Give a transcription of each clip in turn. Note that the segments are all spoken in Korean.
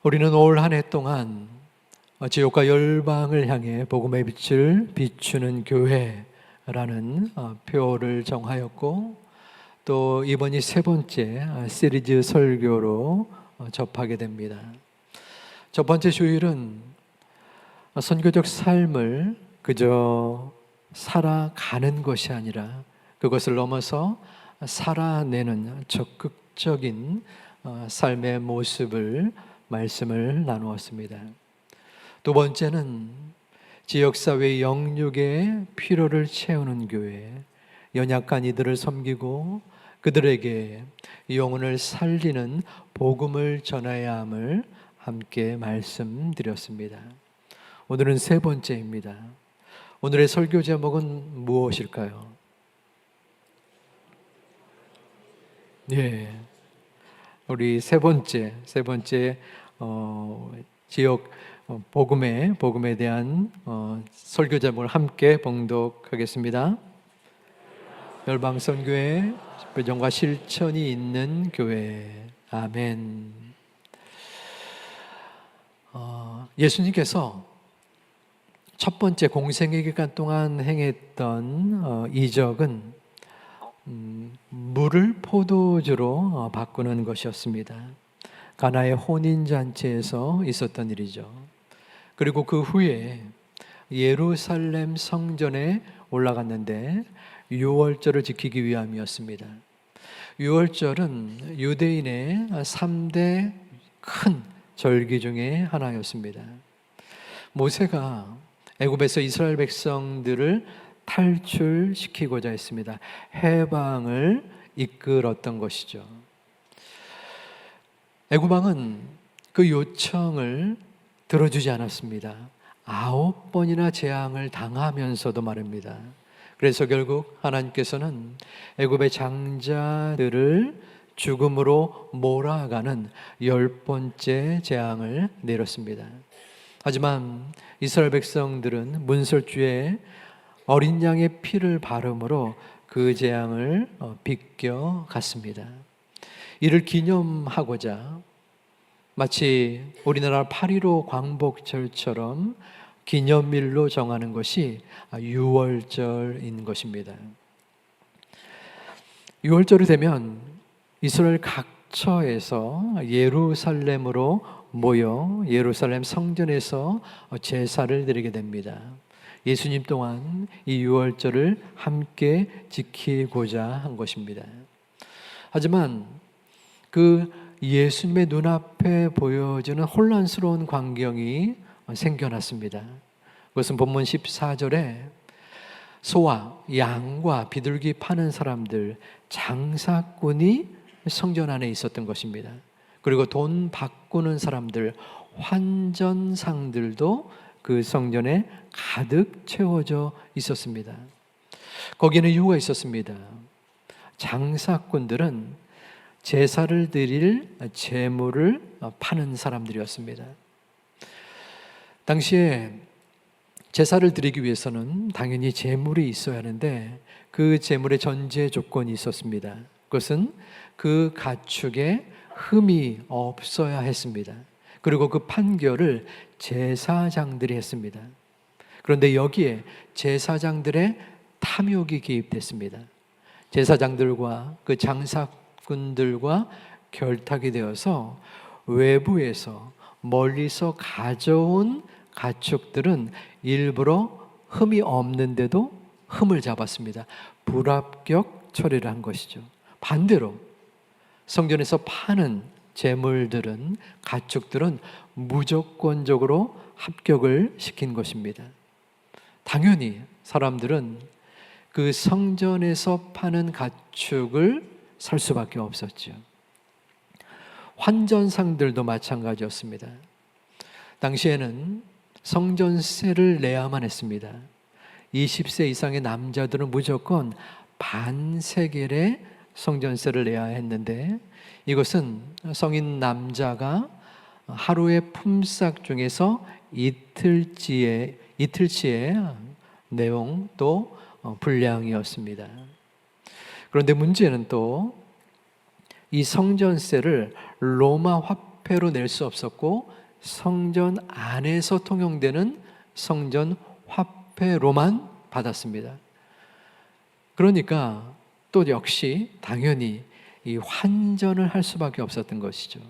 우리는 올 한 해 동안 지옥과 열방을 향해 복음의 빛을 비추는 교회라는 표를 정하였고, 또 이번이 세 번째 시리즈 설교로 접하게 됩니다. 첫 번째 주일은 선교적 삶을 그저 살아가는 것이 아니라 그것을 넘어서 살아내는 적극적인 삶의 모습을 말씀을 나누었습니다. 두 번째는 지역사회 영육의 필요를 채우는 교회, 연약한 이들을 섬기고 그들에게 영혼을 살리는 복음을 전해야 함을 함께 말씀드렸습니다. 오늘은 세 번째입니다. 오늘의 설교 제목은 무엇일까요? 우리 세 번째 지역 복음에 대한 설교 제목을 함께 봉독하겠습니다. 열방선교회 표정과 실천이 있는 교회. 아멘. 예수님께서 첫 번째 공생의 기간 동안 행했던 이적은 물을 포도주로 바꾸는 것이었습니다. 가나의 혼인잔치에서 있었던 일이죠. 그리고 그 후에 예루살렘 성전에 올라갔는데 유월절을 지키기 위함이었습니다. 유월절은 유대인의 3대 큰 절기 중에 하나였습니다. 모세가 애굽에서 이스라엘 백성들을 탈출시키고자 했습니다. 해방을 이끌었던 것이죠. 애굽 왕은 그 요청을 들어주지 않았습니다. 9번이나 재앙을 당하면서도 말입니다. 그래서 결국 하나님께서는 애굽의 장자들을 죽음으로 몰아가는 10번째 재앙을 내렸습니다. 하지만 이스라엘 백성들은 문설주에 어린 양의 피를 바름으로 그 재앙을 비껴갔습니다. 이를 기념하고자 마치 우리나라 8.15 광복절처럼 기념일로 정하는 것이 유월절인 것입니다. 유월절이 되면 이스라엘 각처에서 예루살렘으로 모여 예루살렘 성전에서 제사를 드리게 됩니다. 예수님 또한 이 유월절을 함께 지키고자 한 것입니다. 하지만 그 예수님의 눈앞에 보여지는 혼란스러운 광경이 생겨났습니다. 그것은 본문 14절에 소와 양과 비둘기 파는 사람들, 장사꾼이 성전 안에 있었던 것입니다. 그리고 돈 바꾸는 사람들, 환전상들도 그 성전에 가득 채워져 있었습니다. 거기는 이유가 있었습니다. 장사꾼들은 제사를 드릴 제물을 파는 사람들이었습니다. 당시에 제사를 드리기 위해서는 당연히 제물이 있어야 하는데 그 제물의 전제 조건이 있었습니다. 그것은 그 가축에 흠이 없어야 했습니다. 그리고 그 판결을 제사장들이 했습니다. 그런데 여기에 제사장들의 탐욕이 개입됐습니다. 제사장들과 그 장사꾼들과 결탁이 되어서 외부에서 멀리서 가져온 가축들은 일부러 흠이 없는데도 흠을 잡았습니다. 불합격 처리를 한 것이죠. 반대로 성전에서 파는 제물들은, 가축들은 무조건적으로 합격을 시킨 것입니다. 당연히 사람들은 그 성전에서 파는 가축을 살 수밖에 없었죠. 환전상들도 마찬가지였습니다. 당시에는 성전세를 내야만 했습니다. 20세 이상의 남자들은 무조건 반세겔의 성전세를 내야 했는데, 이것은 성인 남자가 하루의 품삯 중에서 이틀치의 내용 또 분량이었습니다. 그런데 문제는 또 이 성전세를 로마 화폐 화폐로 낼 수 없었고 성전 안에서 통용되는 성전 화폐로만 받았습니다. 그러니까 또 역시 당연히 이 환전을 할 수밖에 없었던 것이죠.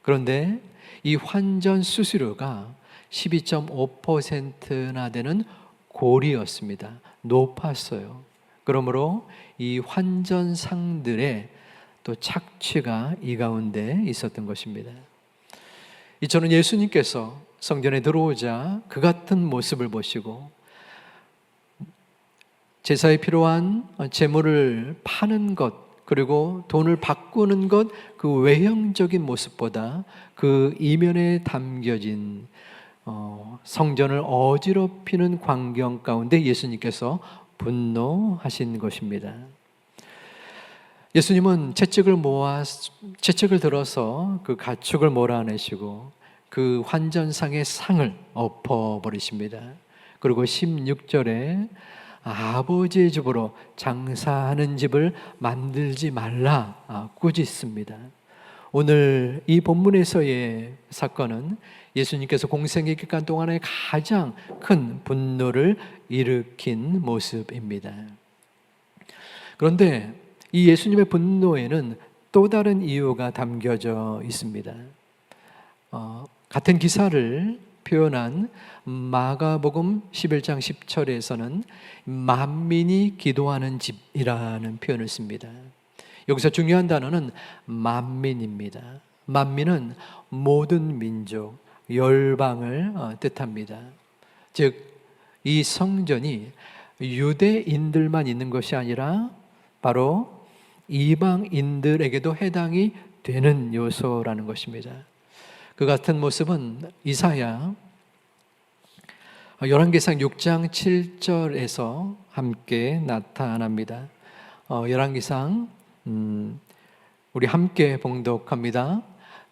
그런데 이 환전 수수료가 12.5%나 되는 골이었습니다. 높았어요. 그러므로 이 환전상들의 또 착취가 이 가운데 있었던 것입니다. 이처럼 예수님께서 성전에 들어오자 그 같은 모습을 보시고 제사에 필요한 제물을 파는 것 그리고 돈을 바꾸는 것 그 외형적인 모습보다 그 이면에 담겨진 성전을 어지럽히는 광경 가운데 예수님께서 분노하신 것입니다. 예수님은 채찍을 들어서 그 가축을 몰아내시고 그 환전상의 상을 엎어버리십니다. 그리고 16절에 아버지의 집으로 장사하는 집을 만들지 말라 꾸짖습니다. 오늘 이 본문에서의 사건은 예수님께서 공생의 기간 동안에 가장 큰 분노를 일으킨 모습입니다. 그런데 이 예수님의 분노에는 또 다른 이유가 담겨져 있습니다. 같은 기사를 표현한 마가복음 11장 10절에서는 만민이 기도하는 집이라는 표현을 씁니다. 여기서 중요한 단어는 만민입니다. 만민은 모든 민족, 열방을 뜻합니다. 즉, 이 성전이 유대인들만 있는 것이 아니라 바로 이방인들에게도 해당이 되는 요소라는 것입니다. 그 같은 모습은 이사야 열왕기상 6장 7절에서 함께 나타납니다. 열왕기상 우리 함께 봉독합니다.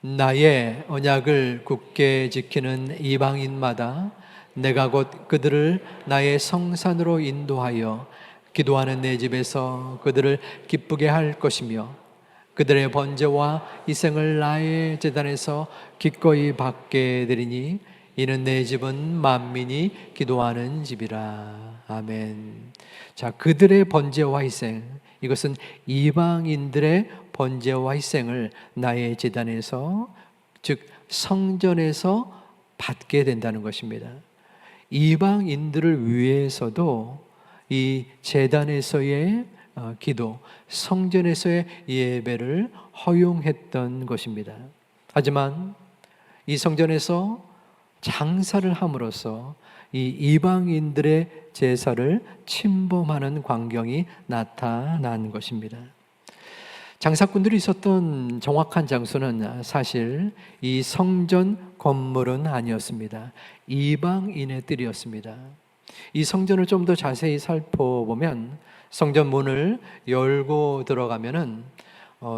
나의 언약을 굳게 지키는 이방인마다 내가 곧 그들을 나의 성산으로 인도하여 기도하는 내 집에서 그들을 기쁘게 할 것이며 그들의 번제와 희생을 나의 제단에서 기꺼이 받게 되리니 이는 내 집은 만민이 기도하는 집이라. 아멘. 자, 그들의 번제와 희생, 이것은 이방인들의 번제와 희생을 나의 제단에서, 즉 성전에서 받게 된다는 것입니다. 이방인들을 위해서도 이 제단에서의 기도, 성전에서의 예배를 허용했던 것입니다. 하지만 이 성전에서 장사를 함으로써 이 이방인들의 제사를 침범하는 광경이 나타난 것입니다. 장사꾼들이 있었던 정확한 장소는 사실 이 성전 건물은 아니었습니다. 이방인의 뜰이었습니다. 이 성전을 좀 더 자세히 살펴보면 성전 문을 열고 들어가면은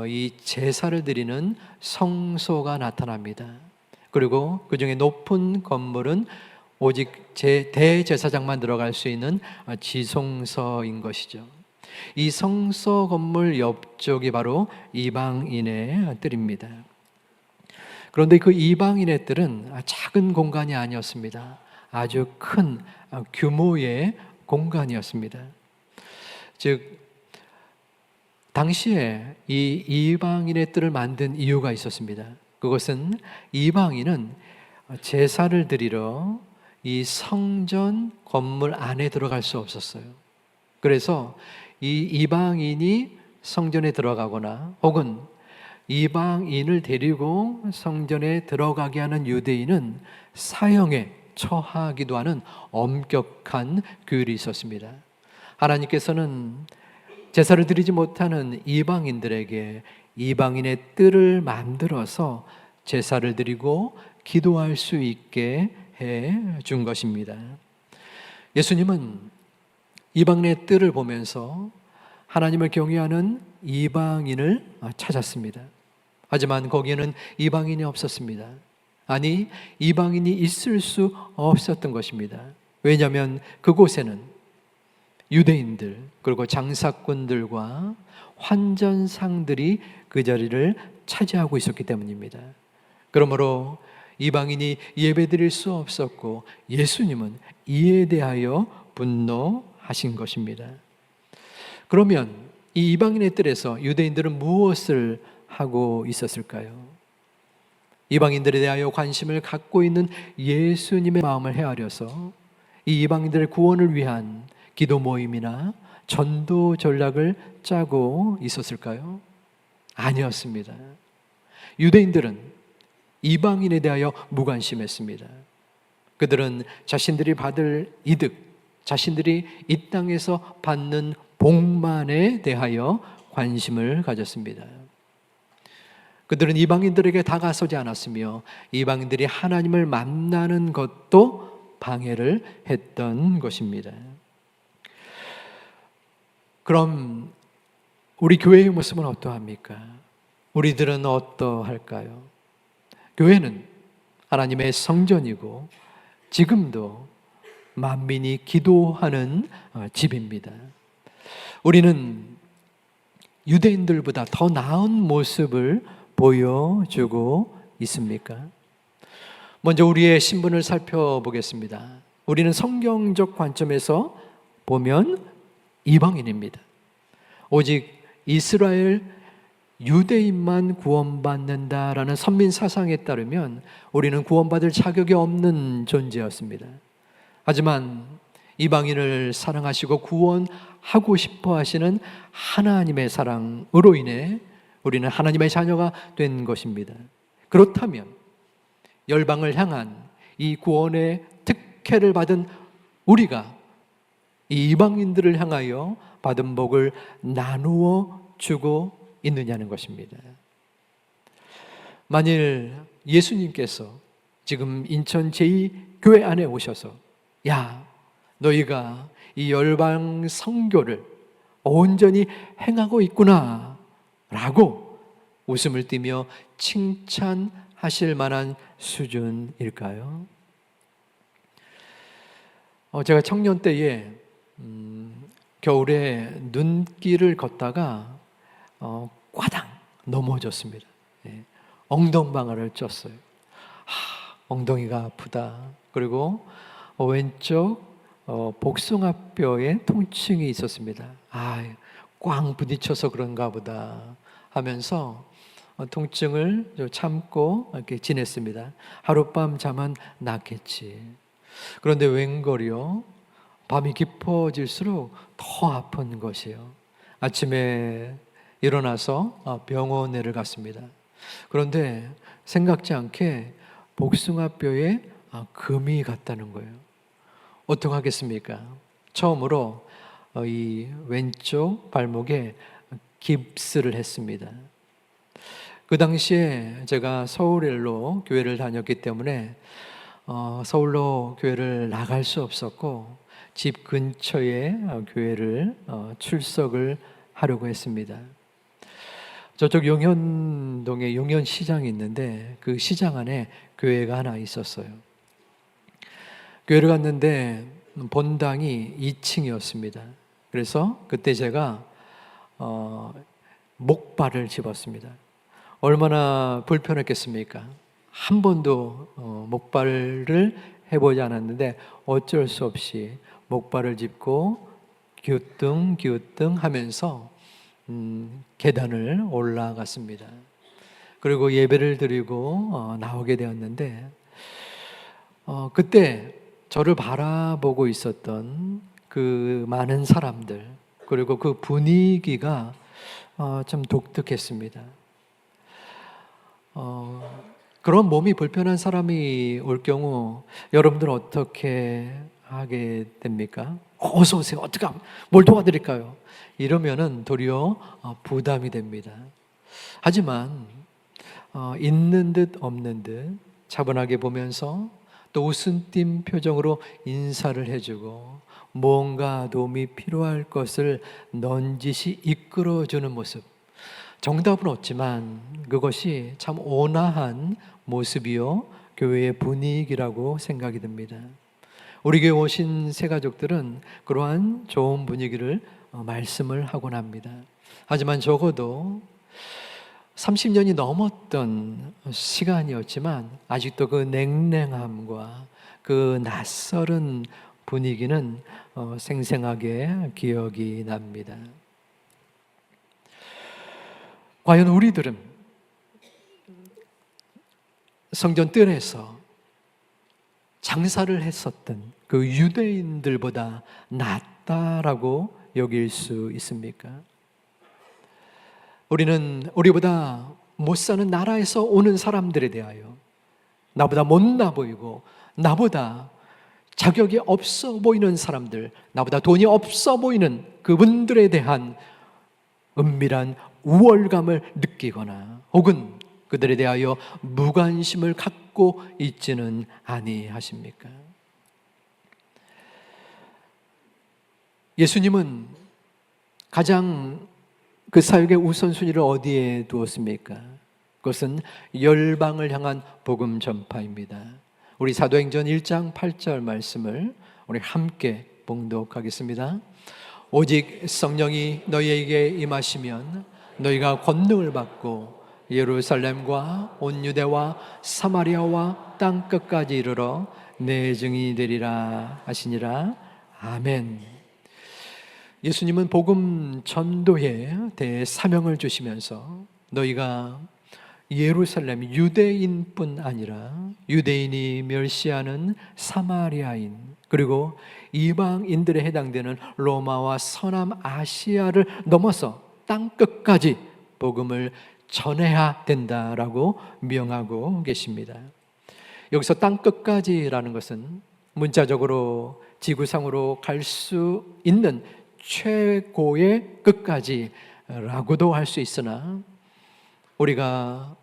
이 제사를 드리는 성소가 나타납니다. 그리고 그 중에 높은 건물은 오직 대제사장만 들어갈 수 있는 지성소인 것이죠. 이 성소 건물 옆쪽이 바로 이방인의 뜰입니다. 그런데 그 이방인의 뜰은 작은 공간이 아니었습니다. 아주 큰 규모의 공간이었습니다. 즉 당시에 이 이방인의 뜰을 만든 이유가 있었습니다. 그것은 이방인은 제사를 드리러 이 성전 건물 안에 들어갈 수 없었어요. 그래서 이 이방인이 성전에 들어가거나 혹은 이방인을 데리고 성전에 들어가게 하는 유대인은 사형에 처하기도 하는 엄격한 규율이 있었습니다. 하나님께서는 제사를 드리지 못하는 이방인들에게 이방인의 뜰을 만들어서 제사를 드리고 기도할 수 있게 해 준 것입니다. 예수님은 이방인의 뜰을 보면서 하나님을 경외하는 이방인을 찾았습니다. 하지만 거기에는 이방인이 없었습니다. 아니, 이방인이 있을 수 없었던 것입니다. 왜냐하면 그곳에는 유대인들 그리고 장사꾼들과 환전상들이 그 자리를 차지하고 있었기 때문입니다. 그러므로 이방인이 예배드릴 수 없었고 예수님은 이에 대하여 분노하신 것입니다. 그러면 이 이방인의 뜰에서 유대인들은 무엇을 하고 있었을까요? 이방인들에 대하여 관심을 갖고 있는 예수님의 마음을 헤아려서 이 이방인들의 구원을 위한 기도 모임이나 전도 전략을 짜고 있었을까요? 아니었습니다. 유대인들은 이방인에 대하여 무관심했습니다. 그들은 자신들이 받을 이득, 자신들이 이 땅에서 받는 복만에 대하여 관심을 가졌습니다. 그들은 이방인들에게 다가서지 않았으며 이방인들이 하나님을 만나는 것도 방해를 했던 것입니다. 그럼 우리 교회의 모습은 어떠합니까? 우리들은 어떠할까요? 교회는 하나님의 성전이고 지금도 만민이 기도하는 집입니다. 우리는 유대인들보다 더 나은 모습을 보여주고 있습니까? 먼저 우리의 신분을 살펴보겠습니다. 우리는 성경적 관점에서 보면 이방인입니다. 오직 이스라엘 유대인만 구원받는다라는 선민 사상에 따르면 우리는 구원받을 자격이 없는 존재였습니다. 하지만 이방인을 사랑하시고 구원하고 싶어 하시는 하나님의 사랑으로 인해 우리는 하나님의 자녀가 된 것입니다. 그렇다면 열방을 향한 이 구원의 특혜를 받은 우리가 이 이방인들을 향하여 받은 복을 나누어 주고 있느냐는 것입니다. 만일 예수님께서 지금 인천 제2교회 안에 오셔서 야, 너희가 이 열방 선교를 온전히 행하고 있구나 라고 웃음을 띠며 칭찬하실 만한 수준일까요? 제가 청년 때에 겨울에 눈길을 걷다가 꽈당 넘어졌습니다. 엉덩방아를 쪘어요. 엉덩이가 아프다. 그리고 왼쪽 복숭아뼈에 통증이 있었습니다. 꽝 부딪혀서 그런가 보다 하면서 통증을 참고 이렇게 지냈습니다. 하룻밤 자면 낫겠지. 그런데 웬걸요? 밤이 깊어질수록 더 아픈 것이에요. 아침에 일어나서 병원에를 갔습니다. 그런데 생각지 않게 복숭아뼈에 금이 갔다는 거예요. 어떡하겠습니까? 처음으로 이 왼쪽 발목에 깁스를 했습니다. 그 당시에 제가 서울로 교회를 다녔기 때문에 서울로 교회를 나갈 수 없었고 집 근처에 교회를 출석을 하려고 했습니다. 저쪽 용현동에 용현시장이 있는데 그 시장 안에 교회가 하나 있었어요. 교회를 갔는데 본당이 2층이었습니다. 그래서 그때 제가 목발을 집었습니다. 얼마나 불편했겠습니까? 한 번도 목발을 해보지 않았는데 어쩔 수 없이 목발을 짚고 기우뚱 하면서 계단을 올라갔습니다. 그리고 예배를 드리고 나오게 되었는데 그때 저를 바라보고 있었던 그 많은 사람들 그리고 그 분위기가 좀 독특했습니다. 그런 몸이 불편한 사람이 올 경우 여러분들은 어떻게 하게 됩니까? 어서 오세요. 뭘 도와드릴까요? 이러면은 도리어 부담이 됩니다. 하지만 있는 듯 없는 듯 차분하게 보면서 또 웃음 띤 표정으로 인사를 해주고 뭔가 도움이 필요할 것을 넌지시 이끌어주는 모습. 정답은 없지만 그것이 참 온화한 모습이요 교회의 분위기라고 생각이 듭니다. 우리 교회 오신 새 가족들은 그러한 좋은 분위기를 말씀을 하곤 합니다. 하지만 적어도 30년이 넘었던 시간이었지만 아직도 그 냉랭함과 그 낯설은 분위기는 생생하게 기억이 납니다. 과연 우리들은 성전 뜰에서 장사를 했었던 그 유대인들보다 낫다라고 여길 수 있습니까? 우리는 우리보다 못 사는 나라에서 오는 사람들에 대하여 나보다 못나 보이고 나보다 자격이 없어 보이는 사람들, 나보다 돈이 없어 보이는 그분들에 대한 은밀한 우월감을 느끼거나 혹은 그들에 대하여 무관심을 갖고 있지는 아니하십니까? 예수님은 가장 그 사역의 우선순위를 어디에 두었습니까? 그것은 열방을 향한 복음 전파입니다. 우리 사도행전 1장 8절 말씀을 우리 함께 봉독하겠습니다. 오직 성령이 너희에게 임하시면 너희가 권능을 받고 예루살렘과 온 유대와 사마리아와 땅 끝까지 이르러 내 증인이 되리라 하시니라. 아멘. 예수님은 복음 전도에 대해 사명을 주시면서 너희가 예루살렘 유대인뿐 아니라 유대인이 멸시하는 사마리아인 그리고 이방인들에 해당되는 로마와 서남 아시아를 넘어서 땅 끝까지 복음을 전해야 된다라고 명하고 계십니다. 여기서 땅 끝까지라는 것은 문자적으로 지구상으로 갈 수 있는 최고의 끝까지라고도 할 수 있으나 우리가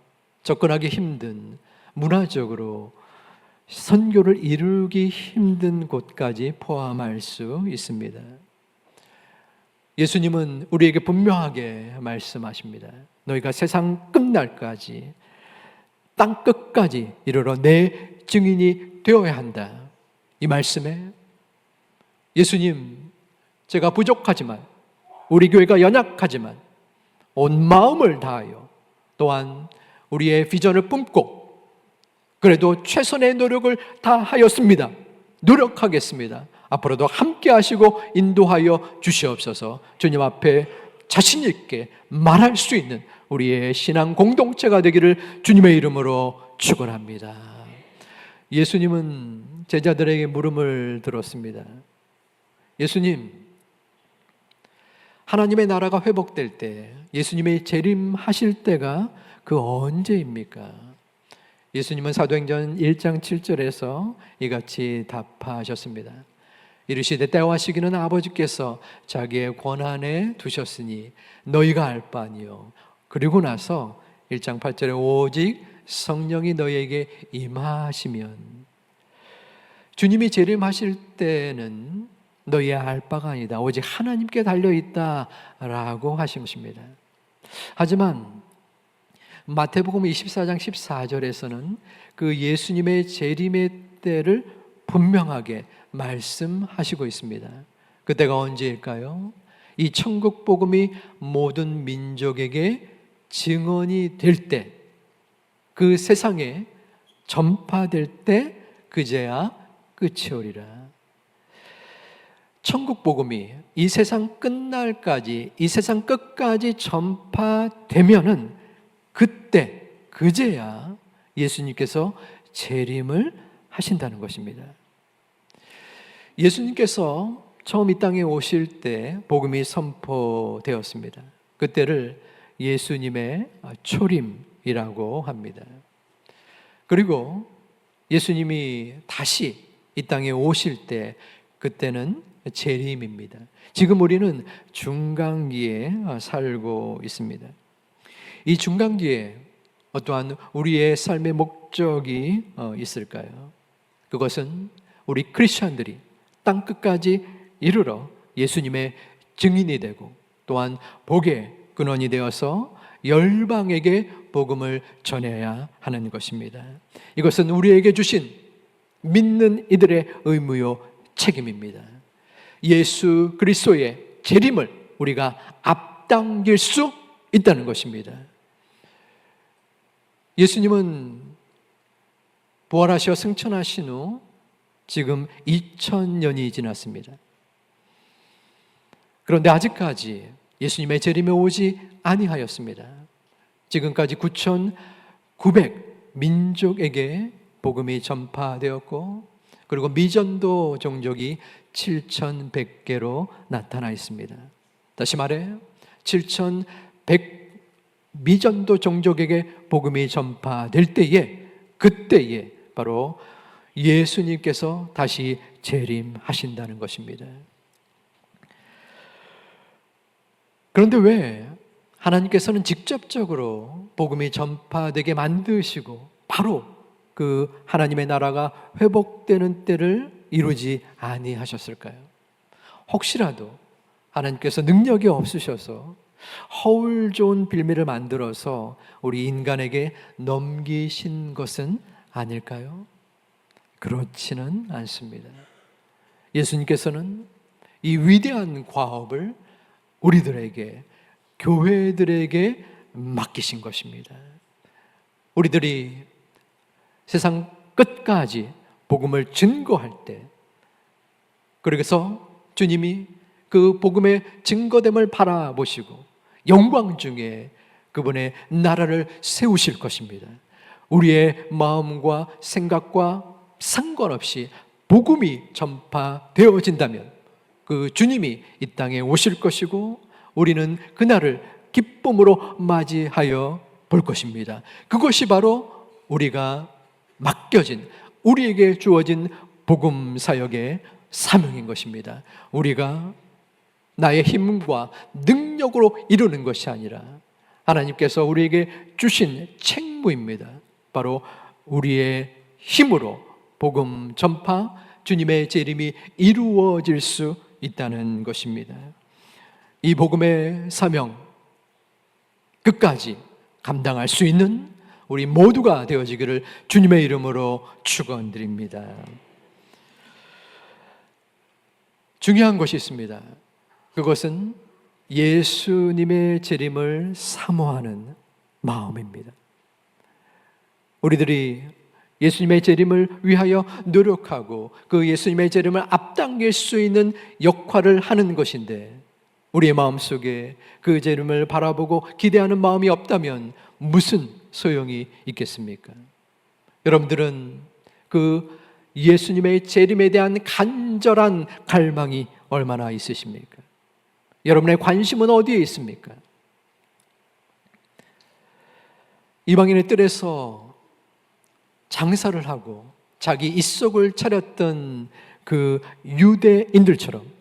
접근하기 힘든 문화적으로 선교를 이루기 힘든 곳까지 포함할 수 있습니다. 예수님은 우리에게 분명하게 말씀하십니다. 너희가 세상 끝날까지 땅 끝까지 이르러 내 증인이 되어야 한다. 이 말씀에 예수님, 제가 부족하지만 우리 교회가 연약하지만 온 마음을 다하여 또한 우리의 비전을 뿜고 그래도 최선의 노력을 다하였습니다. 노력하겠습니다. 앞으로도 함께 하시고 인도하여 주시옵소서. 주님 앞에 자신 있게 말할 수 있는 우리의 신앙 공동체가 되기를 주님의 이름으로 축원합니다. 예수님은 제자들에게 물음을 들었습니다. 예수님, 하나님의 나라가 회복될 때 예수님의 재림하실 때가 그 언제입니까? 예수님은 사도행전 1장 7절에서 이같이 답하셨습니다. 이르시되 때와 시기는 아버지께서 자기의 권한에 두셨으니 너희가 알 바 아니요. 그리고 나서 1장 8절에 오직 성령이 너희에게 임하시면, 주님이 재림하실 때는 너희 알 바가 아니다. 오직 하나님께 달려있다라고 하신 것입니다. 하지만 마태복음 24장 14절에서는 그 예수님의 재림의 때를 분명하게 말씀하시고 있습니다. 그때가 언제일까요? 이 천국 복음이 모든 민족에게 증언이 될 때, 그 세상에 전파될 때 그제야 끝이 오리라. 천국 복음이 이 세상 끝날까지, 이 세상 끝까지 전파되면은 그때 그제야 예수님께서 재림을 하신다는 것입니다. 예수님께서 처음 이 땅에 오실 때 복음이 선포되었습니다. 그때를 예수님의 초림이라고 합니다. 그리고 예수님이 다시 이 땅에 오실 때 그때는 재림입니다. 지금 우리는 중간기에 살고 있습니다. 이 중간기에 어떠한 우리의 삶의 목적이 있을까요? 그것은 우리 크리스천들이 땅 끝까지 이르러 예수님의 증인이 되고 또한 복의 근원이 되어서 열방에게 복음을 전해야 하는 것입니다. 이것은 우리에게 주신 믿는 이들의 의무요 책임입니다. 예수 그리스도의 재림을 우리가 앞당길 수 있다는 것입니다. 예수님은 부활하셔 승천하신 후 지금 2000년이 지났습니다. 그런데 아직까지 예수님의 재림이 오지 아니하였습니다. 지금까지 9,900 민족에게 복음이 전파되었고, 그리고 미전도 종족이 7,100개로 나타나 있습니다. 다시 말해 7,100 미전도 종족에게 복음이 전파될 때에, 그때에 바로 예수님께서 다시 재림하신다는 것입니다. 그런데 왜 하나님께서는 직접적으로 복음이 전파되게 만드시고 바로 그 하나님의 나라가 회복되는 때를 이루지 아니하셨을까요? 혹시라도 하나님께서 능력이 없으셔서 허울 좋은 빌미를 만들어서 우리 인간에게 넘기신 것은 아닐까요? 그렇지는 않습니다. 예수님께서는 이 위대한 과업을 우리들에게, 교회들에게 맡기신 것입니다. 우리들이 세상 끝까지 복음을 증거할 때, 그래서 주님이 그 복음의 증거됨을 바라보시고 영광 중에 그분의 나라를 세우실 것입니다. 우리의 마음과 생각과 상관없이 복음이 전파되어진다면 그 주님이 이 땅에 오실 것이고, 우리는 그날을 기쁨으로 맞이하여 볼 것입니다. 그것이 바로 우리가 맡겨진, 우리에게 주어진 복음 사역의 사명인 것입니다. 우리가 나의 힘과 능력으로 이루는 것이 아니라 하나님께서 우리에게 주신 책무입니다. 바로 우리의 힘으로 복음 전파, 주님의 재림이 이루어질 수 있다는 것입니다. 이 복음의 사명 끝까지 감당할 수 있는 우리 모두가 되어지기를 주님의 이름으로 축원드립니다. 중요한 것이 있습니다. 그것은 예수님의 재림을 사모하는 마음입니다. 우리들이 예수님의 재림을 위하여 노력하고 그 예수님의 재림을 앞당길 수 있는 역할을 하는 것인데, 우리의 마음속에 그 재림을 바라보고 기대하는 마음이 없다면 무슨 소용이 있겠습니까? 여러분들은 그 예수님의 재림에 대한 간절한 갈망이 얼마나 있으십니까? 여러분의 관심은 어디에 있습니까? 이방인의 뜰에서 장사를 하고 자기 입속을 차렸던 그 유대인들처럼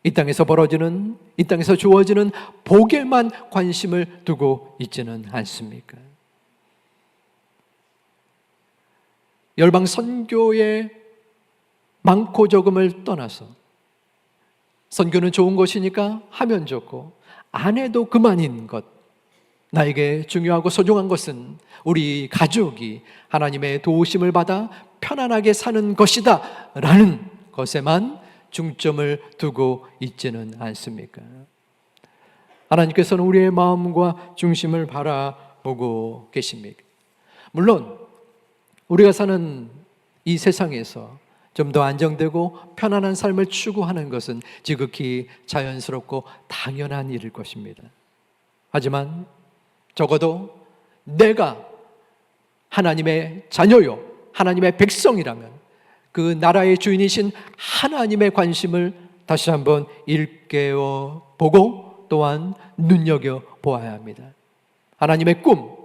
이 땅에서 벌어지는, 이 땅에서 주어지는 복에만 관심을 두고 있지는 않습니까? 열방 선교의 많고 적음을 떠나서 선교는 좋은 것이니까 하면 좋고, 안 해도 그만인 것, 나에게 중요하고 소중한 것은 우리 가족이 하나님의 도우심을 받아 편안하게 사는 것이다 라는 것에만 중점을 두고 있지는 않습니까? 하나님께서는 우리의 마음과 중심을 바라보고 계십니까? 물론 우리가 사는 이 세상에서 좀 더 안정되고 편안한 삶을 추구하는 것은 지극히 자연스럽고 당연한 일일 것입니다. 하지만 적어도 내가 하나님의 자녀요, 하나님의 백성이라면 그 나라의 주인이신 하나님의 관심을 다시 한번 일깨워 보고 또한 눈여겨 보아야 합니다. 하나님의 꿈,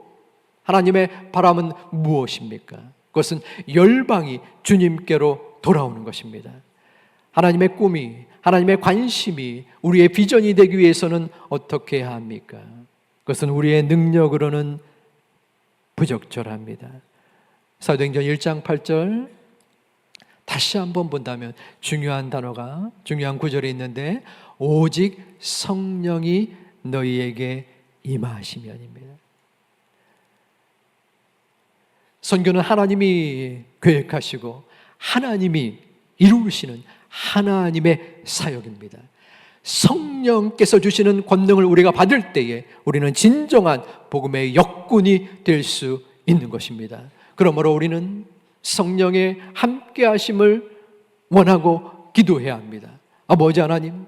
하나님의 바람은 무엇입니까? 그것은 열방이 주님께로 돌아오는 것입니다. 하나님의 꿈이, 하나님의 관심이 우리의 비전이 되기 위해서는 어떻게 해야 합니까? 그것은 우리의 능력으로는 부적절합니다. 사도행전 1장 8절 다시 한번 본다면 중요한 단어가, 중요한 구절이 있는데, 오직 성령이 너희에게 임하시면입니다. 선교는 하나님이 계획하시고 하나님이 이루시는 하나님의 사역입니다. 성령께서 주시는 권능을 우리가 받을 때에 우리는 진정한 복음의 역군이 될 수 있는 것입니다. 그러므로 우리는 성령의 함께 하심을 원하고 기도해야 합니다. 아버지 하나님,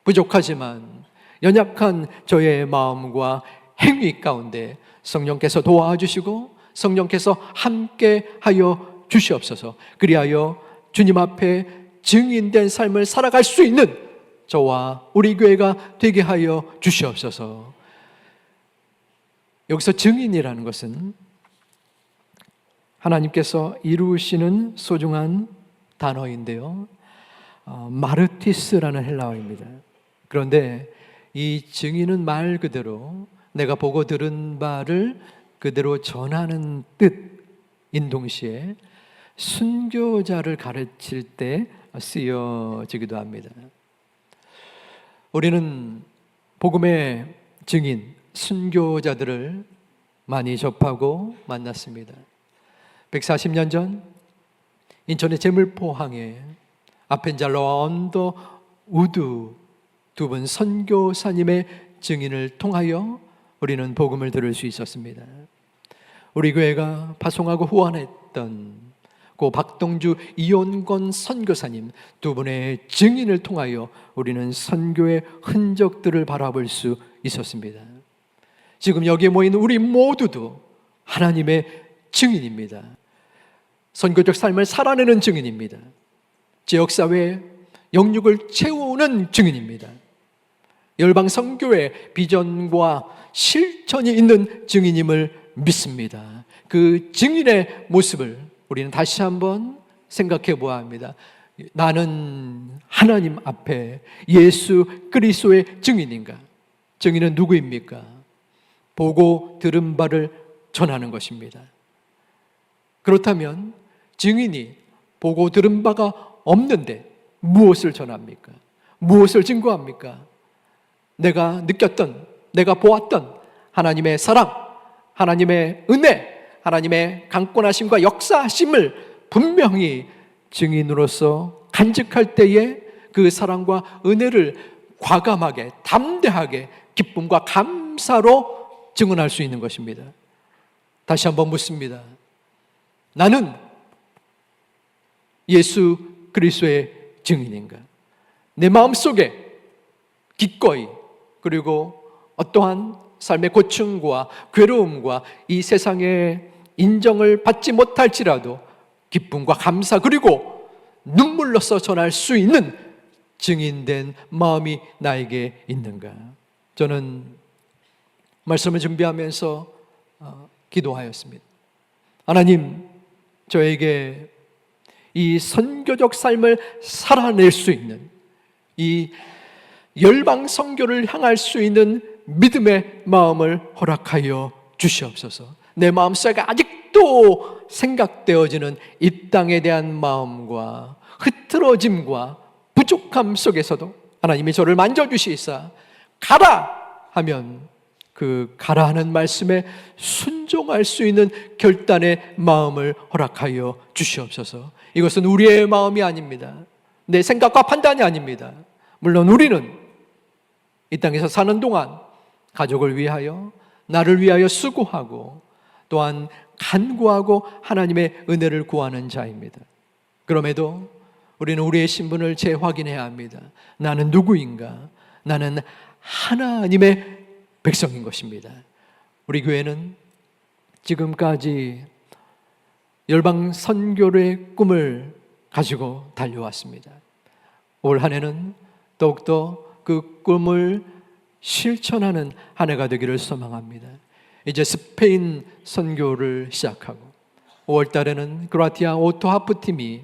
부족하지만 연약한 저의 마음과 행위 가운데 성령께서 도와주시고 성령께서 함께 하여 주시옵소서. 그리하여 주님 앞에 증인된 삶을 살아갈 수 있는 저와 우리 교회가 되게 하여 주시옵소서. 여기서 증인이라는 것은 하나님께서 이루시는 소중한 단어인데요, 마르티스라는 헬라어입니다. 그런데 이 증인은 말 그대로 내가 보고 들은 바를 그대로 전하는 뜻인 동시에 순교자를 가르칠 때 쓰여지기도 합니다. 우리는 복음의 증인, 순교자들을 많이 접하고 만났습니다. 140년 전 인천의 제물포항에 아펜잘로와 언더 우드 두 분 선교사님의 증인을 통하여 우리는 복음을 들을 수 있었습니다. 우리 교회가 파송하고 후원했던 고 박동주 이온권 선교사님 두 분의 증인을 통하여 우리는 선교의 흔적들을 바라볼 수 있었습니다. 지금 여기에 모인 우리 모두도 하나님의 증인입니다. 선교적 삶을 살아내는 증인입니다. 지역사회에 영육을 채우는 증인입니다. 열방 선교의 비전과 실천이 있는 증인임을 믿습니다. 그 증인의 모습을 우리는 다시 한번 생각해 보아야 합니다. 나는 하나님 앞에 예수 그리스도의 증인인가? 증인은 누구입니까? 보고 들은 바를 전하는 것입니다. 그렇다면 증인이 보고 들은 바가 없는데 무엇을 전합니까? 무엇을 증거합니까? 내가 느꼈던, 내가 보았던 하나님의 사랑, 하나님의 은혜, 하나님의 강권하심과 역사하심을 분명히 증인으로서 간직할 때에 그 사랑과 은혜를 과감하게, 담대하게, 기쁨과 감사로 증언할 수 있는 것입니다. 다시 한번 묻습니다. 나는 예수 그리스도의 증인인가? 내 마음속에 기꺼이, 그리고 어떠한 삶의 고충과 괴로움과 이 세상의 인정을 받지 못할지라도 기쁨과 감사 그리고 눈물로써 전할 수 있는 증인된 마음이 나에게 있는가? 저는 말씀을 준비하면서 기도하였습니다. 하나님, 저에게 이 선교적 삶을 살아낼 수 있는, 이 열방 선교를 향할 수 있는 믿음의 마음을 허락하여 주시옵소서. 내 마음속에 아직도 생각되어지는 이 땅에 대한 마음과 흐트러짐과 부족함 속에서도 하나님이 저를 만져주시사 가라 하면 그 가라 하는 말씀에 순종할 수 있는 결단의 마음을 허락하여 주시옵소서. 이것은 우리의 마음이 아닙니다. 내 생각과 판단이 아닙니다. 물론 우리는 이 땅에서 사는 동안 가족을 위하여, 나를 위하여 수고하고 또한 간구하고 하나님의 은혜를 구하는 자입니다. 그럼에도 우리는 우리의 신분을 재확인해야 합니다. 나는 누구인가? 나는 하나님의 백성인 것입니다. 우리 교회는 지금까지 열방 선교의 꿈을 가지고 달려왔습니다. 올 한 해는 더욱더 그 꿈을 실천하는 한 해가 되기를 소망합니다. 이제 스페인 선교를 시작하고 5월 달에는 크로아티아 오토하프 팀이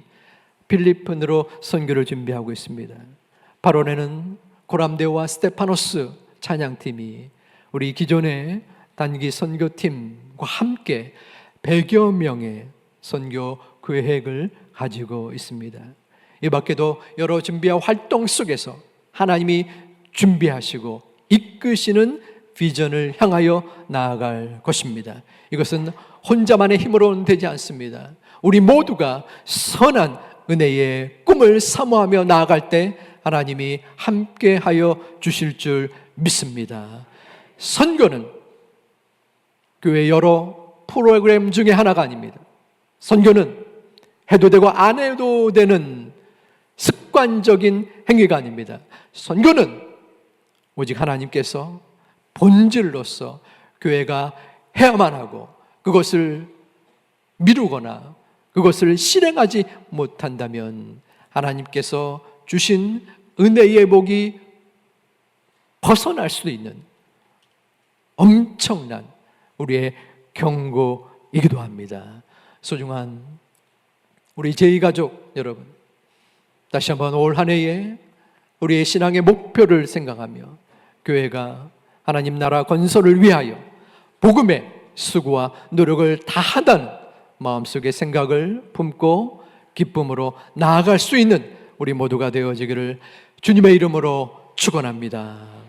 필리핀으로 선교를 준비하고 있습니다. 8월에는 고람데오와 스테파노스 찬양팀이 우리 기존의 단기 선교팀과 함께 100여 명의 선교 계획을 가지고 있습니다. 이 밖에도 여러 준비와 활동 속에서 하나님이 준비하시고 이끄시는 비전을 향하여 나아갈 것입니다. 이것은 혼자만의 힘으로는 되지 않습니다. 우리 모두가 선한 은혜의 꿈을 사모하며 나아갈 때 하나님이 함께하여 주실 줄 믿습니다. 선교는 교회 여러 프로그램 중에 하나가 아닙니다. 선교는 해도 되고 안 해도 되는 습관적인 행위가 아닙니다. 선교는 오직 하나님께서 본질로서 교회가 해야만 하고, 그것을 미루거나 그것을 실행하지 못한다면 하나님께서 주신 은혜의 복이 벗어날 수도 있는 엄청난 우리의 경고이기도 합니다. 소중한 우리 제2가족 여러분, 다시 한번 올 한 해에 우리의 신앙의 목표를 생각하며 교회가 하나님 나라 건설을 위하여 복음의 수고와 노력을 다하다는 마음속의 생각을 품고 기쁨으로 나아갈 수 있는 우리 모두가 되어지기를 주님의 이름으로 축원합니다.